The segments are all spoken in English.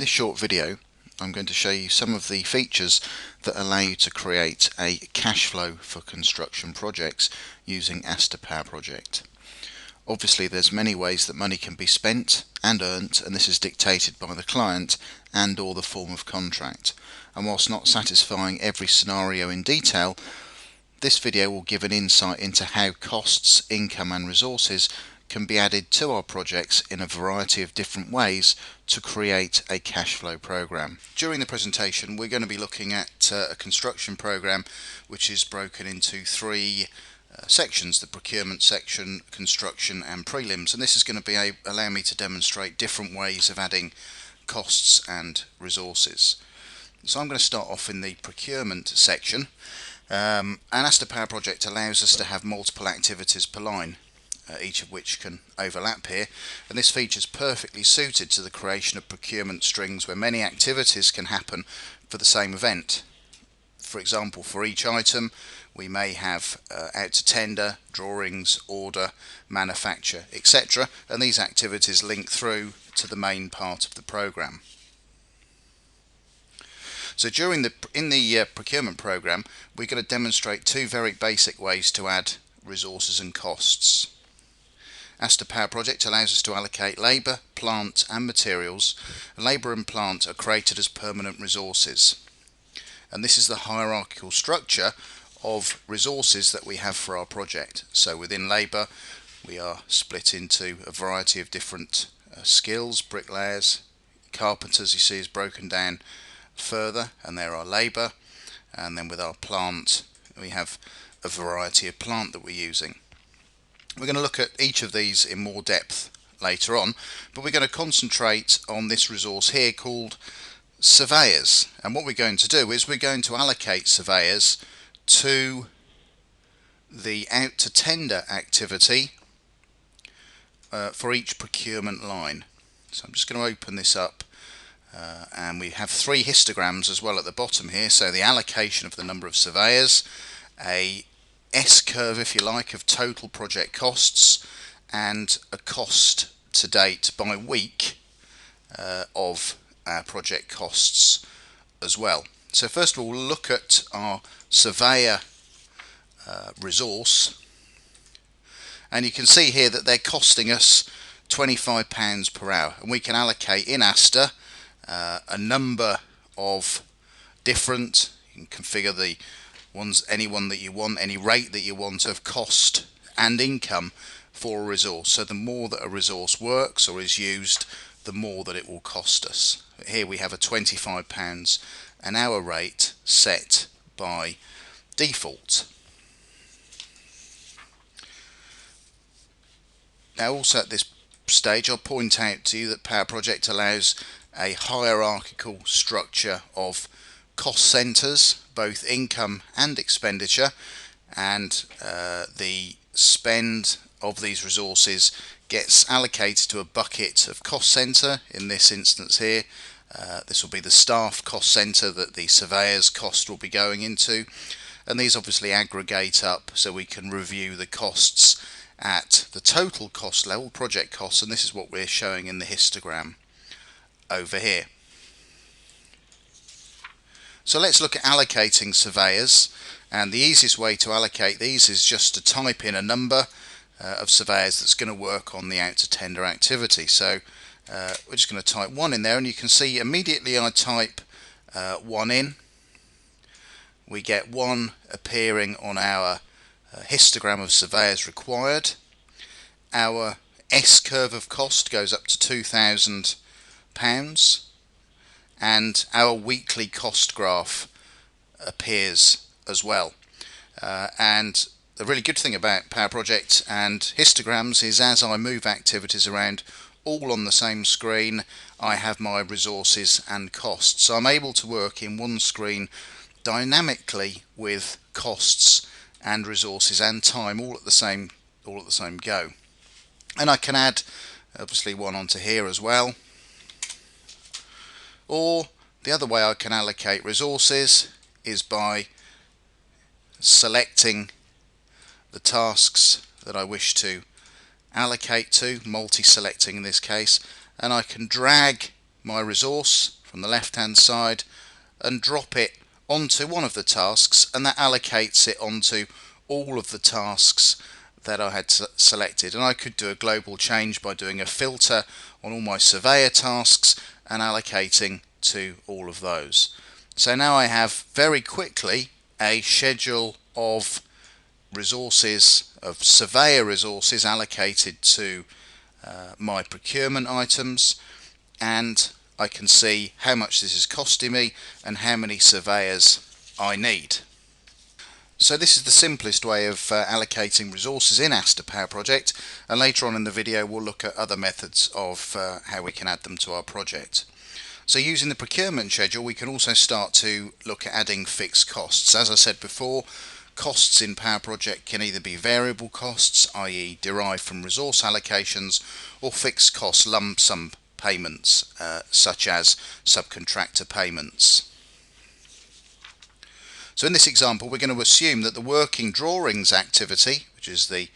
In this short video I'm going to show you some of the features that allow you to create a cash flow for construction projects using Powerproject. Obviously there's many ways that money can be spent and earned, and this is dictated by the client and or the form of contract. And whilst not satisfying every scenario in detail, this video will give an insight into how costs, income and resources can be added to our projects in a variety of different ways to create a cash flow program. During the presentation we're going to be looking at a construction program which is broken into three sections: the procurement section, construction and prelims, and this is going to allow me to demonstrate different ways of adding costs and resources. So I'm going to start off in the procurement section. And Powerproject allows us to have multiple activities per line, each of which can overlap here, and this feature is perfectly suited to the creation of procurement strings where many activities can happen for the same event. For example, for each item we may have out to tender, drawings, order, manufacture, etc., and these activities link through to the main part of the program. So in the procurement program we're going to demonstrate two very basic ways to add resources and costs. Powerproject allows us to allocate labour, plant and materials. Labour and plant are created as permanent resources, and this is the hierarchical structure of resources that we have for our project. So within labour we are split into a variety of different skills. Bricklayers, carpenters you see is broken down further, and there are labour. And then with our plant we have a variety of plant that we're using. We're going to look at each of these in more depth later on, but we're going to concentrate on this resource here called surveyors. And what we're going to do is we're going to allocate surveyors to the out to tender activity for each procurement line. So I'm just going to open this up, and we have three histograms as well at the bottom here. So the allocation of the number of surveyors, a S-curve if you like of total project costs, and a cost to date by week of our project costs as well. So first of all we'll look at our surveyor resource, and you can see here that they're costing us £25 per hour, and we can allocate in a number of different, you can configure the any one that you want, any rate that you want of cost and income for a resource. So the more that a resource works or is used, the more that it will cost us. Here we have a £25 an hour rate set by default. Now also at this stage I'll point out to you that Powerproject allows a hierarchical structure of cost centres, both income and expenditure, and the spend of these resources gets allocated to a bucket of cost centre. In this instance here, this will be the staff cost centre that the surveyor's cost will be going into, and these obviously aggregate up so we can review the costs at the total cost level, project costs, and this is what we're showing in the histogram over here. So let's look at allocating surveyors, and the easiest way to allocate these is just to type in a number of surveyors that's going to work on the out to tender activity. So we're just going to type 1 in there, and you can see immediately I type 1 in, we get 1 appearing on our histogram of surveyors required. Our S-curve of cost goes up to £2,000, and our weekly cost graph appears as well. And the really good thing about Powerproject and histograms is as I move activities around all on the same screen, I have my resources and costs. So I'm able to work in one screen dynamically with costs and resources and time all at the same go. And I can add obviously one onto here as well. Or the other way I can allocate resources is by selecting the tasks that I wish to allocate to, multi-selecting in this case, and I can drag my resource from the left hand side and drop it onto one of the tasks, and that allocates it onto all of the tasks that I had selected. And I could do a global change by doing a filter on all my surveyor tasks and allocating to all of those. So now I have very quickly a schedule of resources, of surveyor resources allocated to my procurement items, and I can see how much this is costing me and how many surveyors I need. So this is the simplest way of allocating resources in Aster Powerproject, and later on in the video we'll look at other methods of how we can add them to our project. So using the procurement schedule, we can also start to look at adding fixed costs. As I said before, costs in Powerproject can either be variable costs, i.e. derived from resource allocations, or fixed cost lump sum payments, such as subcontractor payments. So in this example, we're going to assume that the working drawings activity, which is the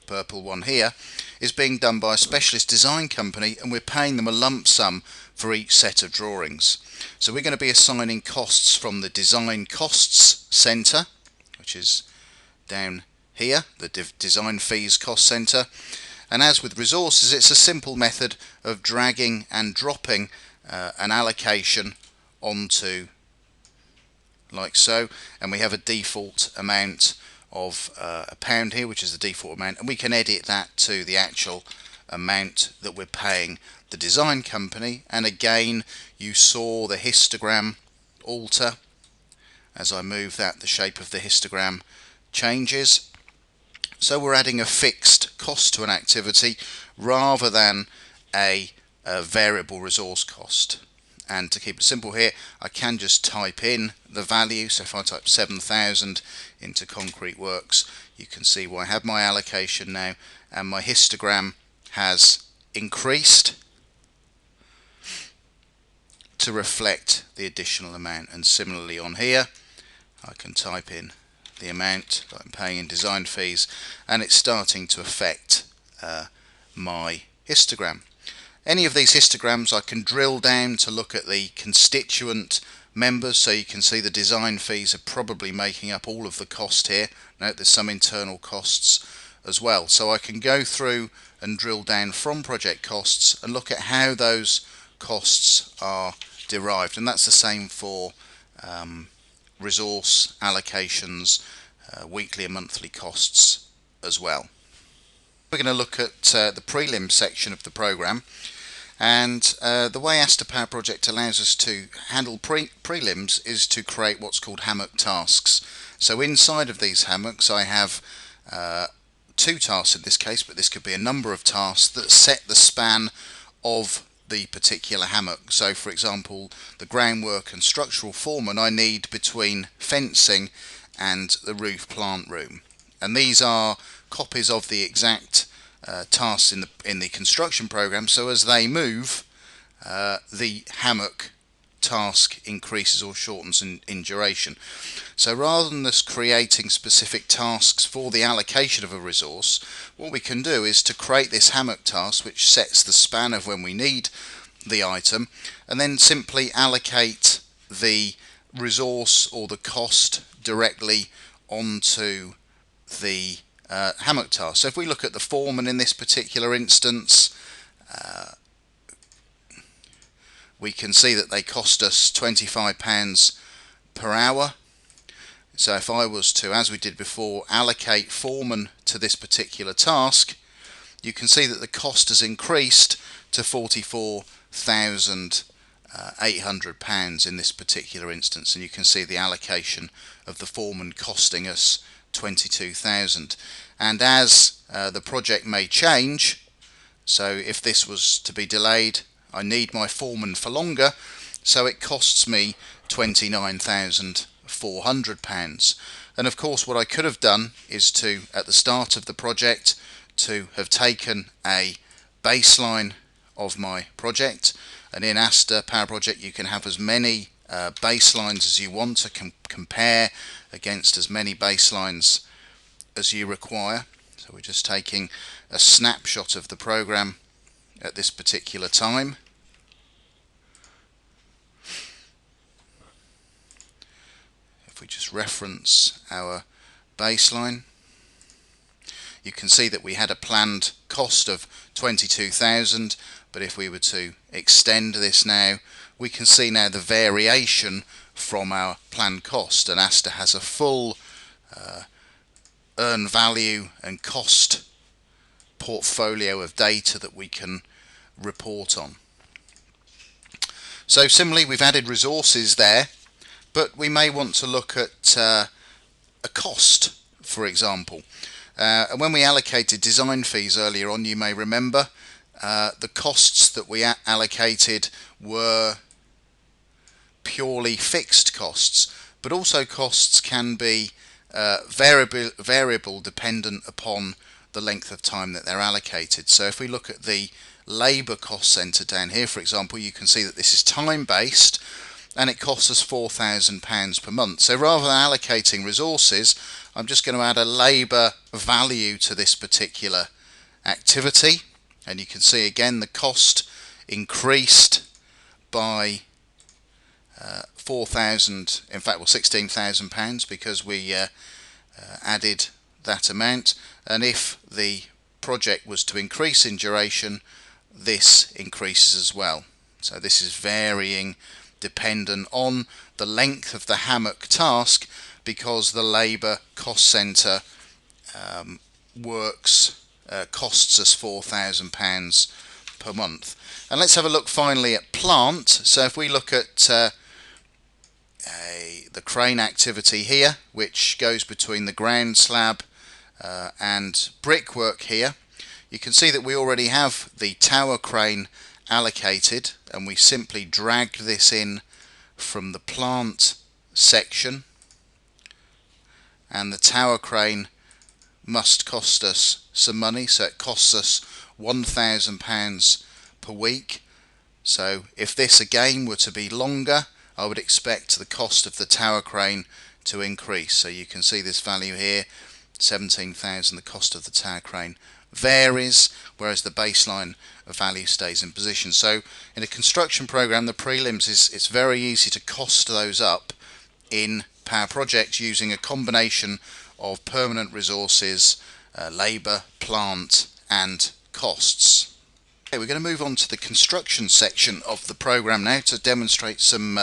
purple one here, is being done by a specialist design company, and we're paying them a lump sum for each set of drawings. So we're going to be assigning costs from the design costs centre, which is down here, the design fees cost centre. And as with resources, it's a simple method of dragging and dropping an allocation onto, like so, and we have a default amount of £1 here, which is the default amount, and we can edit that to the actual amount that we're paying the design company. And again, you saw the histogram alter. As I move that, the shape of the histogram changes. So we're adding a fixed cost to an activity rather than a variable resource cost. And to keep it simple here, I can just type in the value. So if I type 7,000 into Concrete Works, you can see where I have my allocation now, and my histogram has increased to reflect the additional amount. And similarly on here, I can type in the amount that I'm paying in design fees, and it's starting to affect my histogram. Any of these histograms I can drill down to look at the constituent members, so you can see the design fees are probably making up all of the cost here. Note there's some internal costs as well, so I can go through and drill down from project costs and look at how those costs are derived, and that's the same for resource allocations, weekly and monthly costs as well. We're going to look at the prelim section of the program, and the way Aster Powerproject allows us to handle prelims is to create what's called Hamlet Tasks. So inside of these hammocks I have two tasks in this case, but this could be a number of tasks that set the span of the particular hammock. So for example, the groundwork and structural foreman I need between fencing and the roof plant room, and these are copies of the exact tasks in the construction program. So as they move, the hammock task increases or shortens in duration. So rather than us creating specific tasks for the allocation of a resource, what we can do is to create this hammock task which sets the span of when we need the item, and then simply allocate the resource or the cost directly onto the hammock task. So if we look at the foreman in this particular instance, we can see that they cost us £25 per hour. So if I was to, as we did before, allocate foreman to this particular task, you can see that the cost has increased to £44,800 in this particular instance, and you can see the allocation of the foreman costing us 22,000. And as the project may change, so if this was to be delayed, I need my foreman for longer, so it costs me £29,400. And of course what I could have done is to, at the start of the project, to have taken a baseline of my project, and in Aster Powerproject you can have as many baselines as you want to compare against as many baselines as you require. So we're just taking a snapshot of the program at this particular time. if we just reference our baseline, you can see that we had a planned cost of 22,000, but if we were to extend this now, we can see now the variation from our planned cost, and Asta has a full earn value and cost portfolio of data that we can report on. So similarly, we've added resources there, but we may want to look at a cost, for example. And when we allocated design fees earlier on, you may remember the costs that we allocated were purely fixed costs, but also costs can be variable dependent upon the length of time that they're allocated. So if we look at the labour cost centre down here, for example, you can see that this is time based and it costs us £4,000 per month. So rather than allocating resources, I'm just going to add a labour value to this particular activity, and you can see again the cost increased by £16,000 because we added that amount, and if the project was to increase in duration, this increases as well. So this is varying dependent on the length of the Hamlet task, because the labour cost centre costs us £4,000 per month. And let's have a look finally at plant. So if we look at the crane activity here, which goes between the ground slab and brickwork here, you can see that we already have the tower crane allocated, and we simply drag this in from the plant section, and the tower crane must cost us some money, so it costs us £1,000 per week. So if this again were to be longer, I would expect the cost of the tower crane to increase. So you can see this value here, 17,000. The cost of the tower crane varies, whereas the baseline value stays in position. So in a construction program, the prelims it's very easy to cost those up in Powerproject using a combination of permanent resources, labour, plant and costs. Okay, we're going to move on to the construction section of the program now to demonstrate some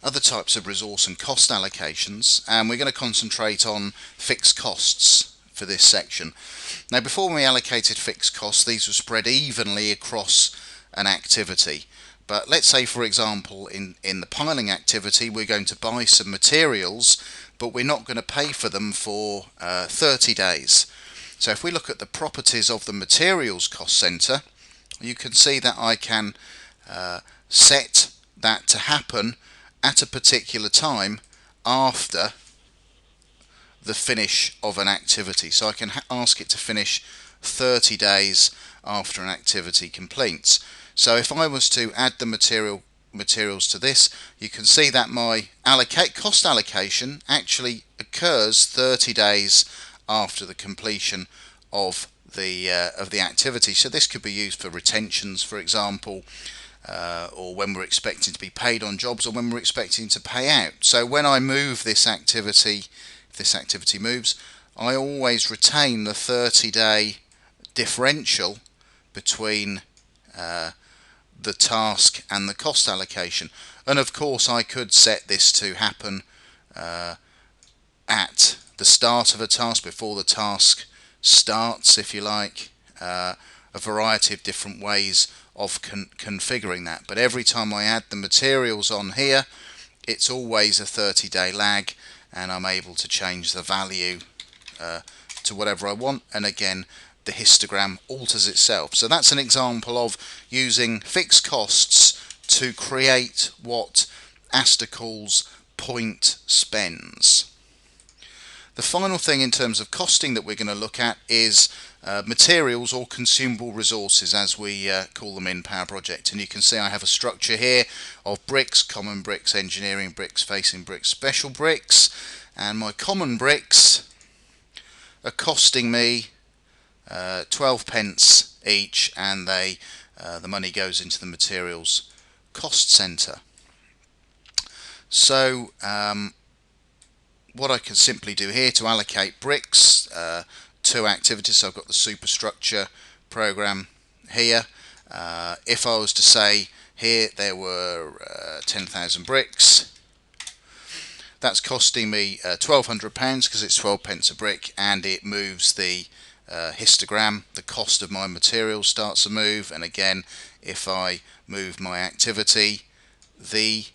other types of resource and cost allocations, and we're going to concentrate on fixed costs for this section. Now, before we allocated fixed costs, these were spread evenly across an activity. But let's say, for example, in the piling activity, we're going to buy some materials, but we're not going to pay for them for 30 days. So if we look at the properties of the materials cost centre, you can see that I can set that to happen at a particular time after the finish of an activity. So I can ask it to finish 30 days after an activity completes. So if I was to add the materials to this, you can see that my cost allocation actually occurs 30 days after the completion of the activity. So this could be used for retentions, for example, or when we're expecting to be paid on jobs, or when we're expecting to pay out. So when I move this activity, if this activity moves, I always retain the 30-day differential between the task and the cost allocation. And of course I could set this to happen at the start of a task, before the task starts, if you like. A variety of different ways of configuring that, but every time I add the materials on here, it's always a 30-day lag, and I'm able to change the value to whatever I want, and again the histogram alters itself. So that's an example of using fixed costs to create what Asta calls point spends. The final thing in terms of costing that we're going to look at is materials or consumable resources, as we call them in Powerproject. And you can see I have a structure here of bricks, common bricks, engineering bricks, facing bricks, special bricks, and my common bricks are costing me 12 pence each, and the money goes into the materials cost centre. So what I can simply do here to allocate bricks to activities, so I've got the superstructure program here. If I was to say here there were 10,000 bricks, that's costing me £1,200 because it's 12 pence a brick, and it moves the histogram. The cost of my material starts to move, and again, if I move my activity, the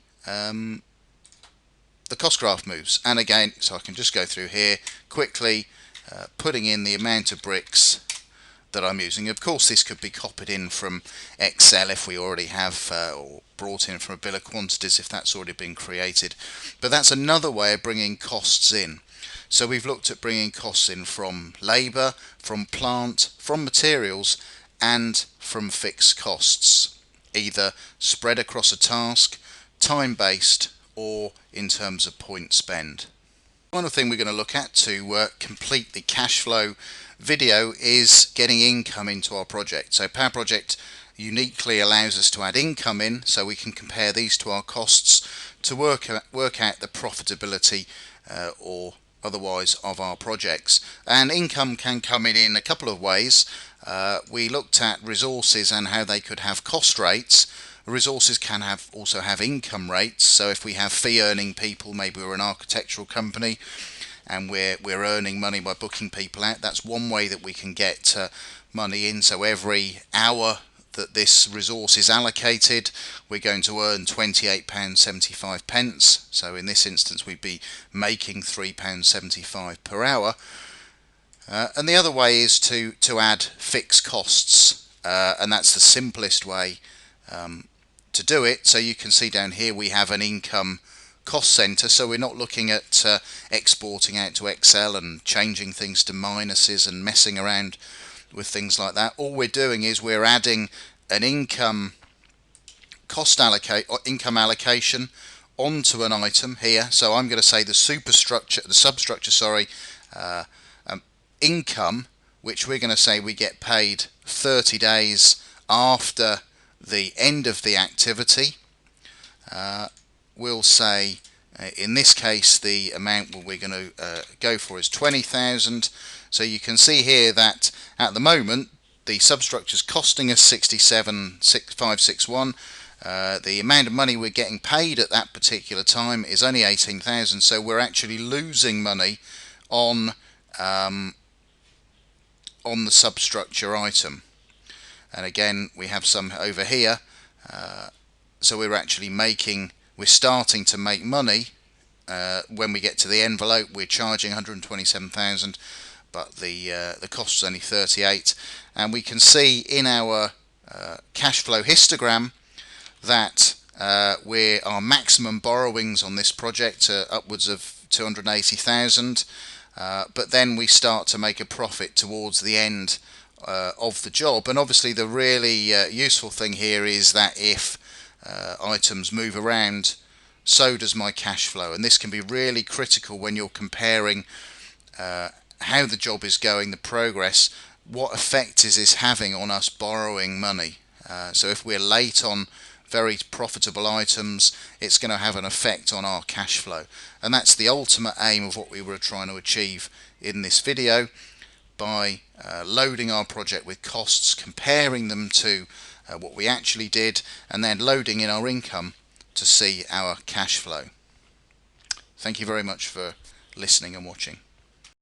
cost graph moves. And again, so I can just go through here quickly, putting in the amount of bricks that I'm using. Of course, this could be copied in from Excel if we already have, or brought in from a bill of quantities if that's already been created. But that's another way of bringing costs in. So we've looked at bringing costs in from labour, from plant, from materials, and from fixed costs, either spread across a task, time-based, or in terms of point spend. One thing we're going to look at to complete the cash flow video is getting income into our project. So Powerproject uniquely allows us to add income in, so we can compare these to our costs to work out the profitability or otherwise of our projects. And income can come in a couple of ways. We looked at resources and how they could have cost rates. Resources can also have income rates. So if we have fee earning people, maybe we're an architectural company and we're earning money by booking people out, that's one way that we can get money in. So every hour that this resource is allocated, we're going to earn £28.75. So in this instance we'd be making £3.75 per hour. And the other way is to add fixed costs, and that's the simplest way to do it. So you can see down here we have an income cost center, so we're not looking at exporting out to Excel and changing things to minuses and messing around with things like that. All we're doing is we're adding an income allocation onto an item here. So I'm going to say the substructure, income, which we're going to say we get paid 30 days after the end of the activity. We'll say in this case the amount we're going to go for is 20,000. So you can see here that at the moment the substructure is costing us 67,561. The amount of money we're getting paid at that particular time is only 18,000. So we're actually losing money on the substructure item. And again, we have some over here. So we're starting to make money. When we get to the envelope, we're charging 127,000, but the cost is only 38. And we can see in our cash flow histogram that our maximum borrowings on this project are upwards of 280,000. But then we start to make a profit towards the end of the job. And obviously the really useful thing here is that if items move around, so does my cash flow. And this can be really critical when you're comparing how the job is going, the progress, what effect is this having on us borrowing money. So if we're late on very profitable items, it's going to have an effect on our cash flow. And that's the ultimate aim of what we were trying to achieve in this video by loading our project with costs, comparing them to what we actually did, and then loading in our income to see our cash flow. Thank you very much for listening and watching.